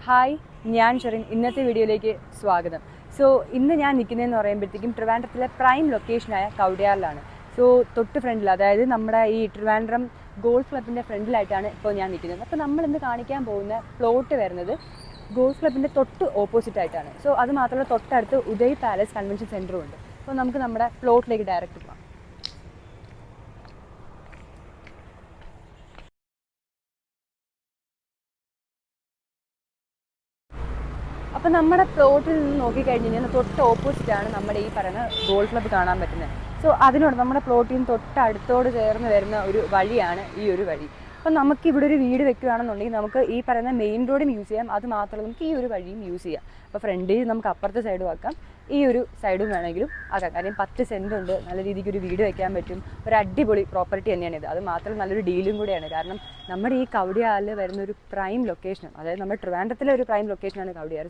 Hi, ഞാൻ ഷെറിൻ. ഇന്നത്തെ വീഡിയോയിലേക്ക് സ്വാഗതം. സോ ഇന്ന് ഞാൻ നിൽക്കുന്നതെന്ന് പറയുമ്പോഴത്തേക്കും ട്രിവാൻഡ്രത്തിലെ പ്രൈം ലൊക്കേഷനായ കവടിയാറിലാണ്. സോ തൊട്ട് ഫ്രണ്ടിൽ, അതായത് നമ്മുടെ ഈ ട്രിവാൻഡ്രം ഗോൾഫ് ക്ലബിൻ്റെ ഫ്രണ്ടിലായിട്ടാണ് ഇപ്പോൾ ഞാൻ നിൽക്കുന്നത്. അപ്പോൾ നമ്മളിന്ന് കാണിക്കാൻ പോകുന്ന പ്ലോട്ട് വരുന്നത് ഗോൾഫ് ക്ലബിൻ്റെ തൊട്ട് ഓപ്പോസിറ്റായിട്ടാണ്. സോ അത് മാത്രമല്ല, തൊട്ടടുത്ത് ഉദയ് പാലസ് കൺവെൻഷൻ സെൻറ്ററും ഉണ്ട്. അപ്പോൾ നമുക്ക് നമ്മുടെ പ്ലോട്ടിലേക്ക് ഡയറക്റ്റ് പോകാം. അപ്പോൾ നമ്മുടെ പ്ലോട്ടിൽ നിന്ന് നോക്കിക്കഴിഞ്ഞ് കഴിഞ്ഞാൽ തൊട്ട് ഓപ്പോസിറ്റാണ് നമ്മുടെ ഈ പറയുന്ന ഗോൾഫ് ക്ലബ്ബ് കാണാൻ പറ്റുന്നത്. സോ അതിനോട് നമ്മുടെ പ്ലോട്ടിൽ നിന്ന് തൊട്ടടുത്തോട് ചേർന്ന് വരുന്ന ഒരു വഴിയാണ് ഈ ഒരു വഴി. അപ്പം നമുക്ക് ഇവിടെ ഒരു വീട് വെക്കുകയാണെന്നുണ്ടെങ്കിൽ നമുക്ക് ഈ പറയുന്ന മെയിൻ റോഡും യൂസ് ചെയ്യാം, അത് മാത്രമല്ല നമുക്ക് ഈ ഒരു വഴിയും യൂസ് ചെയ്യാം. അപ്പോൾ ഫ്രണ്ടിൽ നമുക്ക് അപ്പുറത്തെ സൈഡും ആക്കാം, ഈ ഒരു സൈഡും വേണമെങ്കിലും ആക്കാം. കാര്യം 10 സെൻറ്റ് ഉണ്ട്, നല്ല രീതിക്ക് ഒരു വീട് വെക്കാൻ പറ്റും. ഒരു അടിപൊളി പ്രോപ്പർട്ടി തന്നെയാണിത്. അത് മാത്രം നല്ലൊരു ഡീലും കൂടെയാണ്. കാരണം നമ്മുടെ ഈ കവടിയാറിൽ വരുന്ന ഒരു പ്രൈം ലൊക്കേഷൻ, അതായത് നമ്മുടെ ട്രിവാൻഡ്രത്തിലെ ഒരു പ്രൈം ലൊക്കേഷനാണ് കവടിയാർ.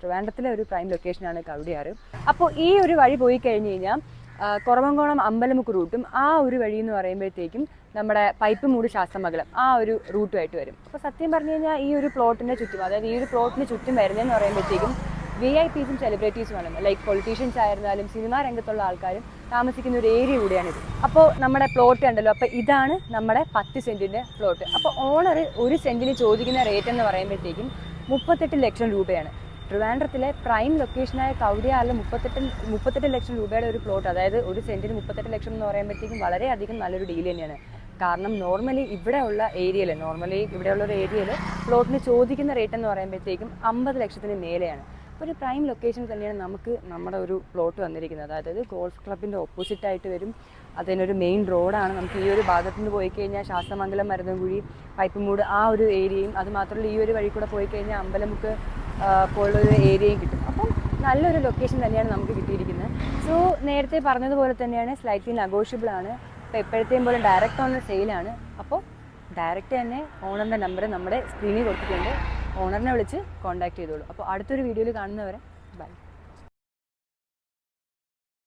ട്രിവാൻഡ്രത്തിലെ ഒരു പ്രൈം ലൊക്കേഷനാണ് കവടിയാർ. അപ്പോൾ ഈ ഒരു വഴി പോയി കഴിഞ്ഞ് കഴിഞ്ഞാൽ കുറവങ്കോണം അമ്പലമുക്ക് റൂട്ടും, ആ ഒരു വഴി എന്ന് പറയുമ്പോഴത്തേക്കും നമ്മുടെ പൈപ്പുമൂട് ശാസ്തമംഗലം ആ ഒരു റൂട്ടുമായിട്ട് വരും. അപ്പോൾ സത്യം പറഞ്ഞു കഴിഞ്ഞാൽ ഈ ഒരു പ്ലോട്ടിൻ്റെ ചുറ്റും, അതായത് ഈ ഒരു പ്ലോട്ടിന് ചുറ്റും വരുന്നതെന്ന് പറയുമ്പോഴത്തേക്കും VIPസും സെലിബ്രിറ്റീസുമാണ്. ലൈക്ക് പൊളിറ്റീഷ്യൻസ് ആയിരുന്നാലും സിനിമാ രംഗത്തുള്ള ആൾക്കാരും താമസിക്കുന്ന ഒരു ഏരിയ കൂടിയാണിത്. അപ്പോൾ നമ്മുടെ പ്ലോട്ട് ഉണ്ടല്ലോ, അപ്പോൾ ഇതാണ് നമ്മുടെ 10 സെൻറ്റിൻ്റെ പ്ലോട്ട്. അപ്പോൾ ഓണർ ഒരു സെൻറ്റിന് ചോദിക്കുന്ന റേറ്റ് എന്ന് പറയുമ്പോഴത്തേക്കും 38 ലക്ഷം രൂപയാണ്. ട്രിവാൻഡ്രത്തിലെ പ്രൈം ലൊക്കേഷനായ കവടിയാറിൽ 38 ലക്ഷം രൂപയുടെ ഒരു പ്ലോട്ട്, അതായത് ഒരു സെൻറ്റിന് 38 ലക്ഷം എന്ന് പറയുമ്പോഴത്തേക്കും വളരെയധികം നല്ലൊരു ഡീൽ തന്നെയാണ്. കാരണം നോർമലി ഇവിടെയുള്ള ഒരു ഏരിയയിൽ പ്ലോട്ടിന് ചോദിക്കുന്ന റേറ്റ് എന്ന് പറയുമ്പോഴത്തേക്കും 50 ലക്ഷത്തിന് മേലെയാണ്. ഒരു പ്രൈം ലൊക്കേഷൻ തന്നെയാണ് നമുക്ക് നമ്മുടെ ഒരു പ്ലോട്ട് വന്നിരിക്കുന്നത്. അതായത് ഗോൾഫ് ക്ലബിൻ്റെ ഓപ്പോസിറ്റായിട്ട് വരും. അതിനൊരു മെയിൻ റോഡാണ്. നമുക്ക് ഈ ഒരു ഭാഗത്തു നിന്ന് പോയി കഴിഞ്ഞാൽ ശാസ്തമംഗലം, മരുതൻകുഴി, പൈപ്പുമൂട് ആ ഒരു ഏരിയയും, അത് മാത്രമല്ല ഈ ഒരു വഴി കൂടെ പോയി കഴിഞ്ഞാൽ അമ്പലമുക്ക് പോലുള്ളൊരു ഏരിയയും കിട്ടും. അപ്പം നല്ലൊരു ലൊക്കേഷൻ തന്നെയാണ് നമുക്ക് കിട്ടിയിരിക്കുന്നത്. സോ നേരത്തെ പറഞ്ഞതുപോലെ തന്നെയാണ്, സ്ലൈറ്റ്ലി നെഗോഷ്യബിൾ ആണ്. അപ്പോൾ എപ്പോഴത്തെയും പോലെ ഡയറക്റ്റ് ഓണർ സെയിലാണ്. അപ്പോൾ ഡയറക്റ്റ് തന്നെ ഓണറിൻ്റെ നമ്പർ നമ്മുടെ സ്ക്രീനിൽ കൊടുത്തിട്ടുണ്ട്. ഓണറിനെ വിളിച്ച് കോൺടാക്ട് ചെയ്തോളൂ. അപ്പോൾ അടുത്തൊരു വീഡിയോയിൽ കാണുന്നവരെ ബൈ.